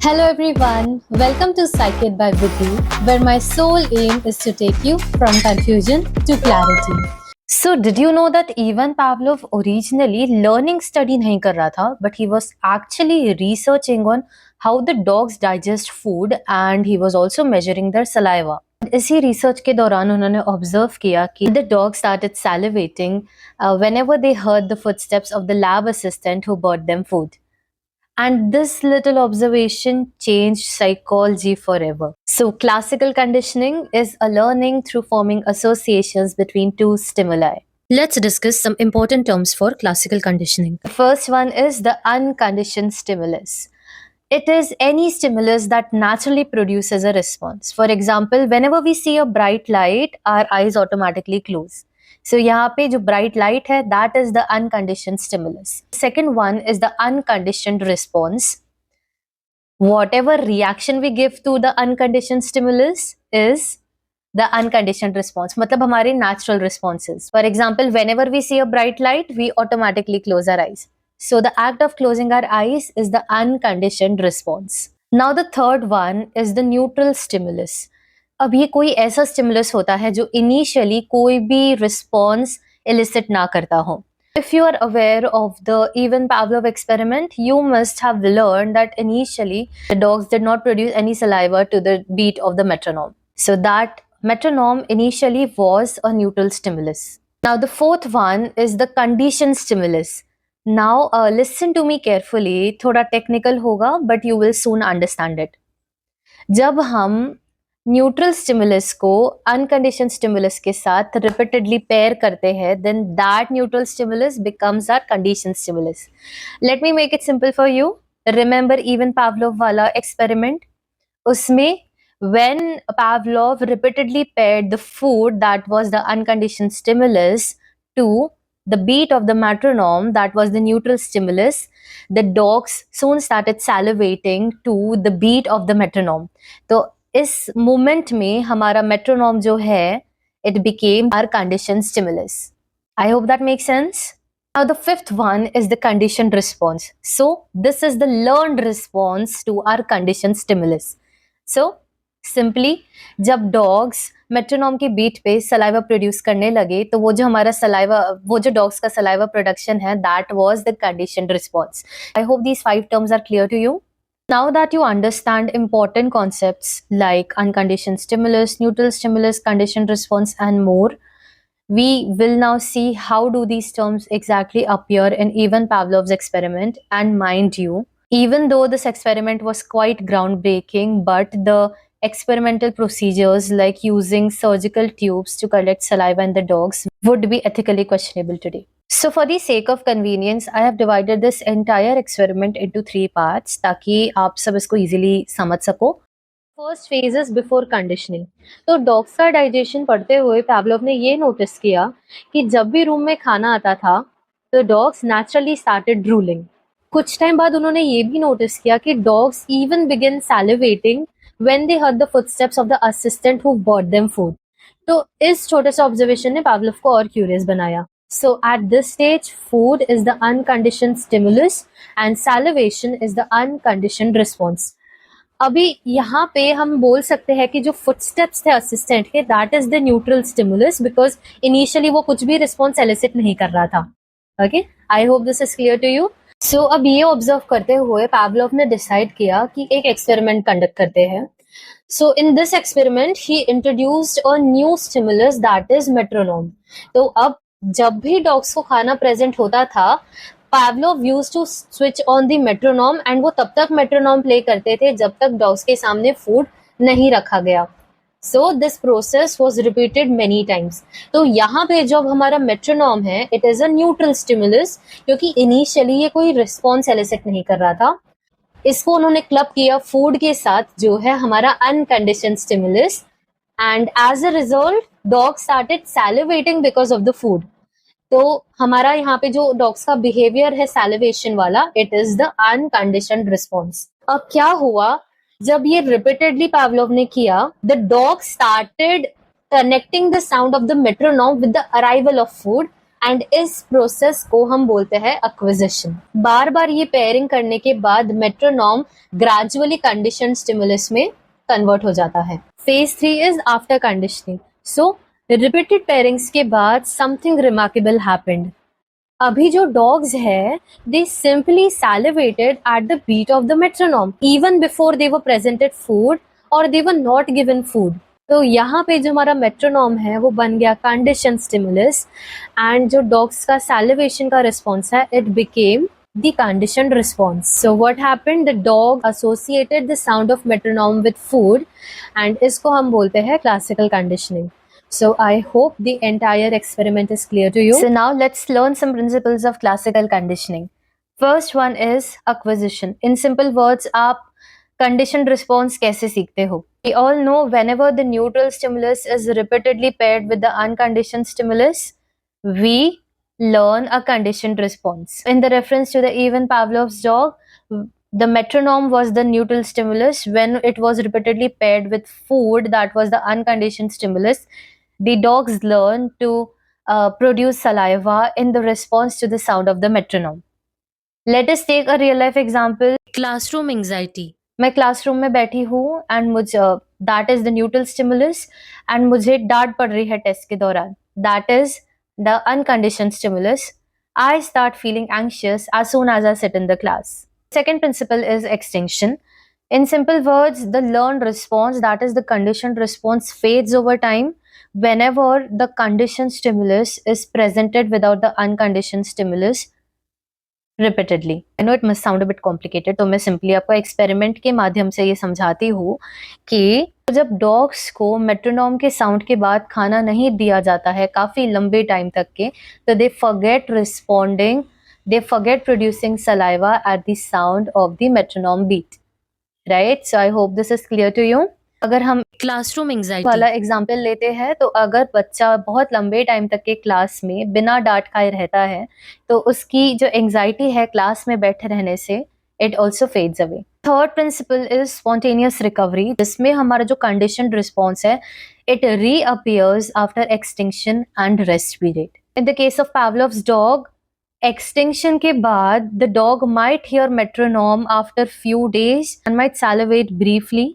Hello everyone, welcome to Psychic by Vicky, where my sole aim is to take you from confusion to clarity. So, did you know that Ivan Pavlov originally learning study नहीं कर रहा था, but he was actually researching on how the dogs digest food and he was also measuring their saliva. इसी research के दौरान उन्होंने observe किया कि the dogs started salivating whenever they heard the footsteps of the lab assistant who brought them food. And this little observation changed psychology forever. So, classical conditioning is a learning through forming associations between two stimuli. Let's discuss some important terms for classical conditioning. The first one is the unconditioned stimulus. It is any stimulus that naturally produces a response. For example, whenever we see a bright light, our eyes automatically close. So यहाँ पे जो bright light है, that is the unconditioned stimulus. Second one is the unconditioned response. Whatever reaction we give to the unconditioned stimulus is the unconditioned response. मतलब हमारे natural responses. For example, whenever we see a bright light, we automatically close our eyes. So the act of closing our eyes is the unconditioned response. Now the third one is the neutral stimulus. अब ये कोई ऐसा stimulus होता है जो initially कोई भी response illicit ना करता हो. If you are aware of the Ivan Pavlov experiment, you must have learned that initially the dogs did not produce any saliva to the beat of the metronome. So that metronome initially was a neutral stimulus. Now the fourth one is the conditioned stimulus. Now listen to me carefully, थोड़ा technical होगा but you will soon understand it. जब हम neutral stimulus को अनकंडीशन stimulus के साथ repeatedly pair करते हैं, then that neutral stimulus becomes our condition stimulus. Let me make it simple for you. Remember even Pavlov वाला एक्सपेरिमेंट, उसमें when Pavlov repeatedly paired the food that was the unconditioned stimulus to the beat of the metronome that was the neutral stimulus, the dogs soon started salivating to the beat of the metronome. तो इस moment में हमारा metronome जो है, it became our conditioned stimulus. I hope that makes sense. Now the fifth one is the conditioned response. So this is the learned response to our conditioned stimulus. So simply जब dogs metronome की beat पे saliva produce करने लगे, तो वो जो हमारा saliva, वो जो डॉग्स का सलाइवा प्रोडक्शन है, that was the conditioned response. I hope these 5 terms are clear to you. Now that you understand important concepts like unconditioned stimulus, neutral stimulus, conditioned response, and more, we will now see how do these terms exactly appear in Ivan Pavlov's experiment. And mind you, even though this experiment was quite groundbreaking, but the experimental procedures like using surgical tubes to collect saliva in the dogs would be ethically questionable today. So for the sake of convenience, I have divided this entire experiment into 3 parts ताकि आप सब इसको easily समझ सको. First phase is before conditioning. तो dogs का digestion पढ़ते हुए पावलोव ने ये नोटिस किया कि जब भी रूम में खाना आता था तो डॉग्स नेचुरली स्टार्टेड ड्रूलिंग. कुछ टाइम बाद उन्होंने ये भी नोटिस किया कि dogs even begin salivating when they heard the footsteps of the assistant who bought them food. तो इस छोटे से ऑब्जर्वेशन ने पावलोव को और क्यूरियस बनाया. So at this stage, food is the unconditioned stimulus and salivation is the unconditioned response. अभी यहाँ पे हम बोल सकते हैं कि जो फुटस्टेप्स थे असिस्टेंट के, that is the neutral stimulus because initially वो कुछ भी रिस्पॉन्स एलिसिट नहीं कर रहा था. Okay, I hope this is clear to you. So अब ये ऑब्जर्व करते हुए पावलोव ने डिसाइड किया कि एक एक्सपेरिमेंट कंडक्ट करते हैं. So in this experiment he introduced a new stimulus that is metronome. तो अब जब भी डॉग्स को खाना प्रेजेंट होता था, Pavlov used to switch on the metronome and वो तब तक metronome play करते थे जब तक डॉग्स के सामने फूड नहीं रखा गया. So this process was repeated many times. तो यहाँ पे जब हमारा metronome है, it is a neutral stimulus क्योंकि initially ये कोई response elicit नहीं कर रहा था. इसको उन्होंने क्लब किया फूड के साथ जो है हमारा unconditioned stimulus and as a result dogs started salivating because of the food. तो हमारा यहाँ पे जो डॉग्स का बिहेवियर है सैलिवेशन वाला, it is the unconditioned response. अब क्या हुआ जब ये रिपीटेडली पावलोव ने किया, the dog started connecting the sound of the metronome with the arrival of food and इस प्रोसेस को हम बोलते हैं एक्विजिशन। बार बार ये पेयरिंग करने के बाद मेट्रोनॉम ग्रेजुअली कंडीशन स्टिमुलस में कन्वर्ट हो जाता है। Phase 3 is after conditioning. So repeated pairings के बाद समथिंग रिमार्केबल हैपेंड। अभी जो डॉग्स है, दे simply salivated at the beat of the metronome even before they were presented food or they were not given food. तो यहाँ पे जो हमारा मेट्रोनॉम है वो बन गया कंडीशन स्टिमुलस, एंड जो डॉग्स का सैलिवेशन का रिस्पॉन्स है it became the conditioned response. So what happened? The dog associated the sound of metronome with food, and इसको हम बोलते हैं classical conditioning. So I hope the entire experiment is clear to you. So now let's learn some principles of classical conditioning. First one is acquisition. In simple words, आप conditioned response कैसे सीखते हो? We all know whenever the neutral stimulus is repeatedly paired with the unconditioned stimulus, we learn a conditioned response. In the reference to the Ivan Pavlov's dog, the metronome was the neutral stimulus. When it was repeatedly paired with food, that was the unconditioned stimulus. The dogs learn to produce saliva in the response to the sound of the metronome. Let us take a real life example. Classroom anxiety. मैं classroom में बैठी हूँ and मुझे that is the neutral stimulus, and मुझे डांट पड़ रही है टेस्ट के दौरान, that is the unconditioned stimulus. I start feeling anxious as soon as I sit in the class. Second principle is extinction. In simple words, the learned response, that is the conditioned response, fades over time whenever the conditioned stimulus is presented without the unconditioned stimulus repeatedly. I know it must sound a bit complicated, तो मैं simply आपको experiment के माध्यम से ये समझाती हूँ कि जब डॉग्स को मेट्रोनॉम के साउंड के बाद खाना नहीं दिया जाता है काफ़ी लंबे टाइम तक के, तो they forget responding, they forget producing saliva at the sound of the metronome beat, right? So I hope this is clear to you. अगर हम क्लासरूम एंजाइटी वाला एग्जाम्पल लेते हैं, तो अगर बच्चा बहुत लंबे टाइम तक के क्लास में बिना डांट खाए रहता है, तो उसकी जो एंजाइटी है क्लास में बैठे रहने से, it also fades away. Third principle is spontaneous recovery, जिसमें हमारा जो कंडीशनड रिस्पॉन्स है it reappears after extinction and rest period. In the case of Pavlov's dog, extinction के बाद the dog might hear metronome after few days and might salivate briefly.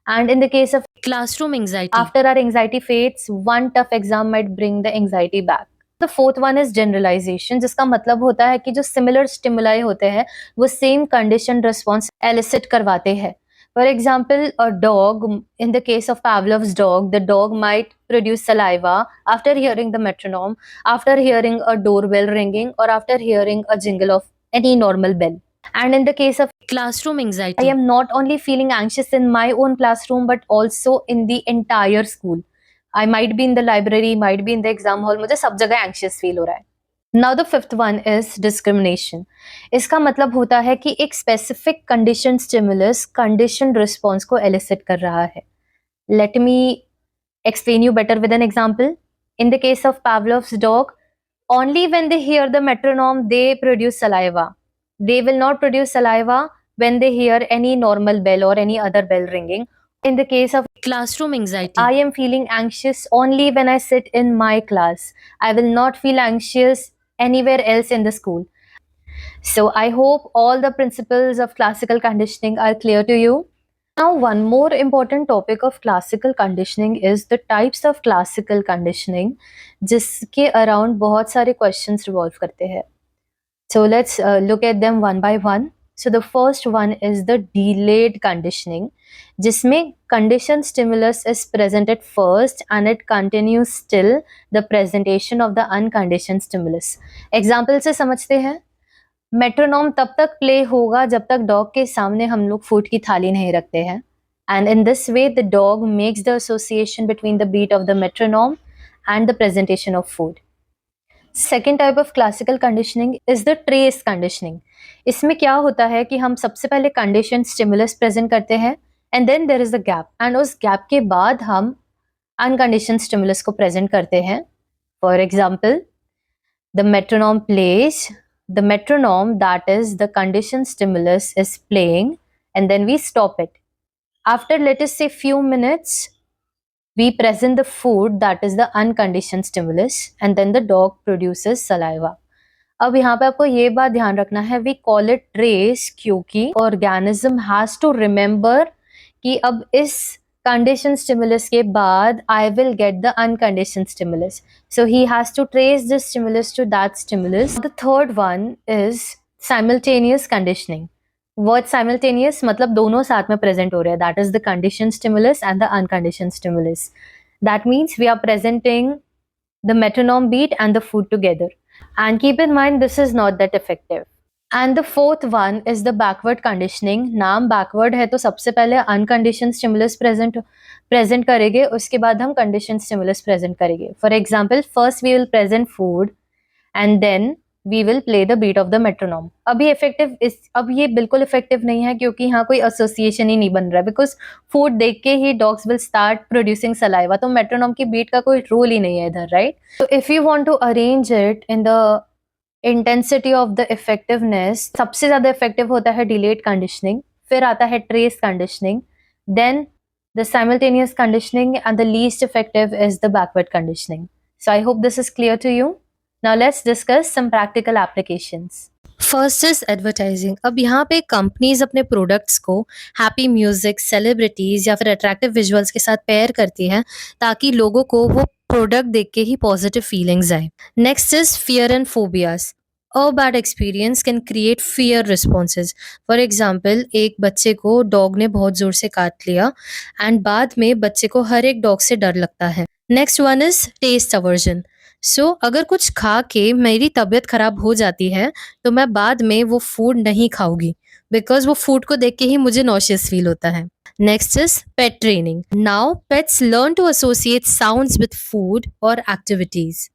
And in the case of classroom anxiety, after our anxiety fades, one tough exam might bring the anxiety back. The fourth one is generalization, जिसका मतलब होता है कि जो similar stimuli होते हैं वो same conditioned response elicit करवाते हैं. For example, a dog, in the case of Pavlov's dog, the dog might produce saliva after hearing the metronome, after hearing a doorbell ringing, or after hearing a jingle of any normal bell. And in the case of classroom anxiety, I am not only feeling anxious in my own classroom, but also in the entire school. I might be in the library, might be in the exam hall, मुझे सब जगह anxious feel हो रहा है. Now the fifth one is discrimination. इसका मतलब होता है कि एक specific conditioned stimulus conditioned response को elicit कर रहा है. Let me explain you better with an example. In the case of Pavlov's dog, only when they hear the metronome they produce saliva. They will not produce saliva when they hear any normal bell or any other bell ringing. In the case of classroom anxiety, I am feeling anxious only when I sit in my class. I will not feel anxious anywhere else in the school. So I hope all the principles of classical conditioning are clear to you. Now, one more important topic of classical conditioning is the types of classical conditioning, जिसके around बहुत सारे questions revolve करते हैं. So let's look at them one by one. So the first one is the delayed conditioning, जिसमें conditioned stimulus is presented first and it continues till the presentation of the unconditioned stimulus. Example से समझते हैं. मेट्रोनॉम तब तक play होगा जब तक dog के सामने हम लोग फूड की थाली नहीं रखते हैं, and in this way the dog makes the association between the beat of the metronome and the presentation of food. Second type of classical conditioning is the trace conditioning. इसमें क्या होता है कि हम सबसे पहले कंडीशन स्टिमुलस प्रेजेंट करते हैं and then there is the gap, and उस गैप के बाद हम अनकंडीशन स्टिमुलस को प्रेजेंट करते हैं. For example, the metronome plays, the metronome, that is the conditioned stimulus, is playing, and then we stop it. After, let us say, few minutes, we present the food, that is the unconditioned stimulus, and then the dog produces saliva. अब यहाँ पे आपको ये बात ध्यान रखना है, we call it trace क्योंकि ऑर्गेनिज्म हैज टू रिमेंबर कि अब इस कंडीशन स्टिमुलस के बाद I will get the uncondition stimulus, so he has to trace the stimulus to that stimulus. The third one is simultaneous conditioning. Word simultaneous मतलब दोनों साथ में प्रेजेंट हो रहे हैं, that is the condition stimulus and the uncondition stimulus. That means we are presenting the metronome beat and the food together. And keep in mind, this is not that effective. And the fourth one is the backward conditioning. नाम backward है तो सबसे पहले unconditioned stimulus present करेंगे, उसके बाद हम conditioned stimulus present करेंगे. For example, first we will present food and then we will play the beat of the metronome. अभी अब ये बिल्कुल इफेक्टिव नहीं है क्योंकि यहाँ कोई एसोसिएशन ही नहीं बन रहा है, बिकॉज फूड देख के ही dogs will start producing saliva, तो मेट्रोनोम की बीट का कोई रोल ही नहीं है इधर, राइट? तो if you want to arrange it in the intensity of the effectiveness, सबसे ज्यादा इफेक्टिव होता है डिलेड कंडीशनिंग, फिर आता है trace conditioning, then the simultaneous conditioning, and the least effective is the backward conditioning. So I hope this is clear to you. Now let's discuss some practical applications. First is advertising. अब यहाँ पे companies अपने products को happy music, celebrities या फिर attractive visuals के साथ pair करती हैं ताकि लोगों को वो प्रोडक्ट देख के ही पॉजिटिव फीलिंग्स आए. Next is fear and phobias. A bad experience can create fear responses. For example, एक बच्चे को डॉग ने बहुत जोर से काट लिया एंड बाद में बच्चे को हर एक डॉग से डर लगता है. Next one is taste aversion. So अगर कुछ खा के मेरी तबीयत खराब हो जाती है तो मैं बाद में वो फूड नहीं खाऊंगी, बिकॉज वो फूड को देख के ही मुझे नॉशियस फील होता है. Next is pet training. Now pets learn to associate sounds with food और activities.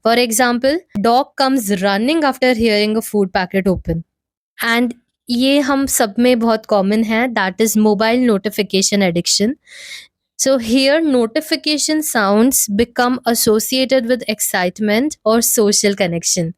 For example, dog comes running after hearing a food packet open. And ये हम सब में बहुत कॉमन है, that is mobile notification addiction. So here notification sounds become associated with excitement or social connection.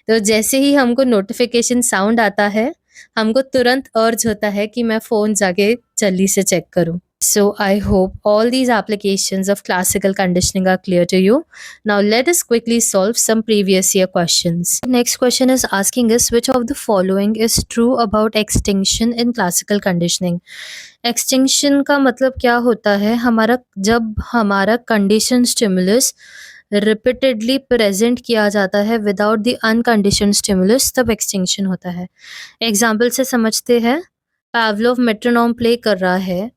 तो जैसे ही हमको notification sound आता है, हमको तुरंत अर्ज होता है कि मैं फ़ोन जाके जल्दी से चेक करूँ. So I hope all these applications of classical conditioning are clear to you. Now let us quickly solve some previous year questions. Next question is asking us which of the following is true about extinction in classical conditioning. Extinction का मतलब क्या होता है? जब हमारा conditioned stimulus repeatedly present किया जाता है without the unconditioned stimulus, तब extinction होता है. Example से समझते हैं. Pavlov metronome play कर रहा है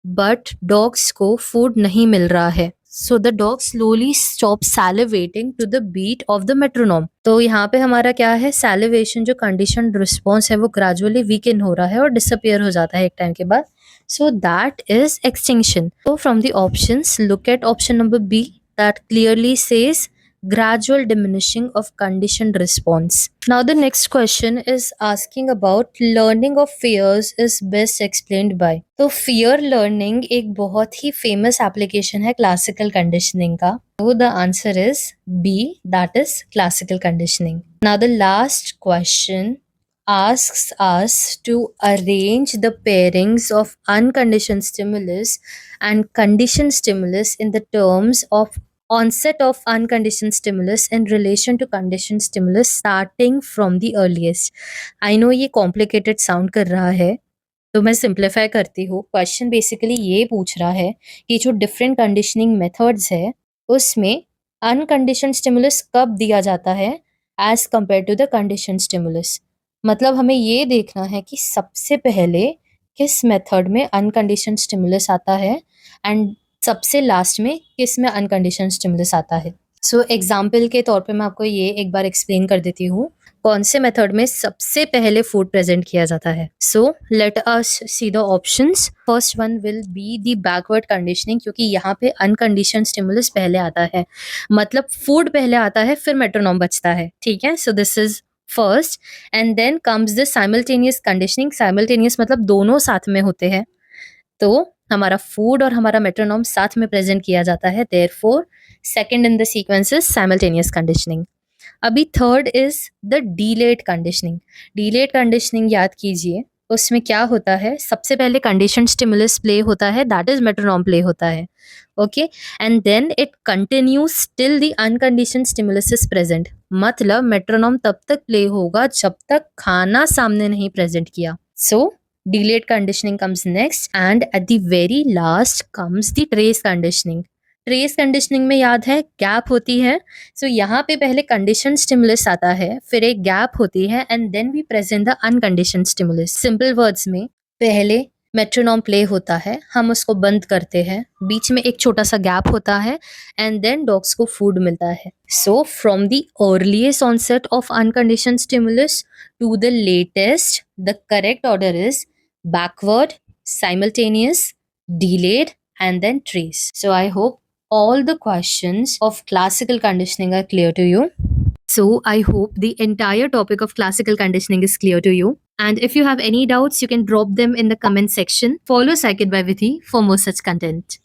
बट डॉग्स को फूड नहीं मिल रहा है, so the dog slowly stop salivating to the beat of the metronome. तो यहाँ पे हमारा क्या है, सैलिवेशन जो कंडीशनड रिस्पॉन्स है वो ग्रेजुअली वीकन हो रहा है और डिसअपियर हो जाता है एक टाइम के बाद. So that is extinction. तो from the options look at option number B, that clearly says gradual diminishing of conditioned response. Now the next question is asking about learning of fears is best explained by. तो fear learning एक बहुत ही famous application है classical conditioning का. So the answer is B, that is classical conditioning. Now the last question asks us to arrange the pairings of unconditioned stimulus and conditioned stimulus in the terms of onset of unconditioned stimulus in relation to conditioned stimulus starting from the earliest. I know ये complicated sound कर रहा है, तो मैं simplify करती हूँ. Question basically ये पूछ रहा है कि जो डिफरेंट कंडीशनिंग मेथड्स है उसमें अनकंडीशनड स्टिमुलस कब दिया जाता है as compare to the conditioned stimulus. मतलब हमें ये देखना है कि सबसे पहले किस मेथड में अनकंडीशनड स्टिमुलस आता है एंड सबसे लास्ट में किस में अनकंडीशनड स्टिमुलस आता है. सो एग्जाम्पल के तौर पे मैं आपको ये एक बार एक्सप्लेन कर देती हूँ कौन से मेथड में सबसे पहले फूड प्रेजेंट किया जाता है. So let us see the options. First one will be the backward conditioning, क्योंकि यहाँ पे अनकंडीशनड स्टिमुलस पहले आता है, मतलब फूड पहले आता है फिर मेट्रोनोम बचता है, ठीक है. So this is first and then comes the simultaneous conditioning. Simultaneous मतलब दोनों साथ में होते हैं, तो हमारा फूड और हमारा मेट्रोनोम साथ में प्रेजेंट किया जाता है. Therefore second in the sequence is simultaneous conditioning. अभी third is the delayed conditioning. Delayed conditioning याद कीजिए, उसमें क्या होता है, सबसे पहले कंडीशन स्टिमुलस प्ले होता है, दैट इज मेट्रोनॉम प्ले होता है, okay, and then it continues till the uncondition stimulus is present. मतलब मेट्रोनॉम तब तक प्ले होगा जब तक खाना सामने नहीं प्रेजेंट किया। सो delayed conditioning comes next, and at the very last comes the trace conditioning. Trace conditioning में याद है गैप होती है, सो यहाँ पे पहले कंडीशन स्टिमुलस आता है, फिर एक गैप होती है, and then we present the uncondition stimulus. Simple words में पहले मेट्रोनॉम प्ले होता है, हम उसको बंद करते हैं, बीच में एक छोटा सा गैप होता है, एंड देन डॉग्स को फूड मिलता है। So from the earliest onset of uncondition stimulus to the latest, the correct order is backward, simultaneous, delayed, and then trace. So I hope all the questions of classical conditioning are clear to you. So I hope the entire topic of classical conditioning is clear to you. And if you have any doubts, you can drop them in the comment section. Follow Psychic by Vithi for more such content.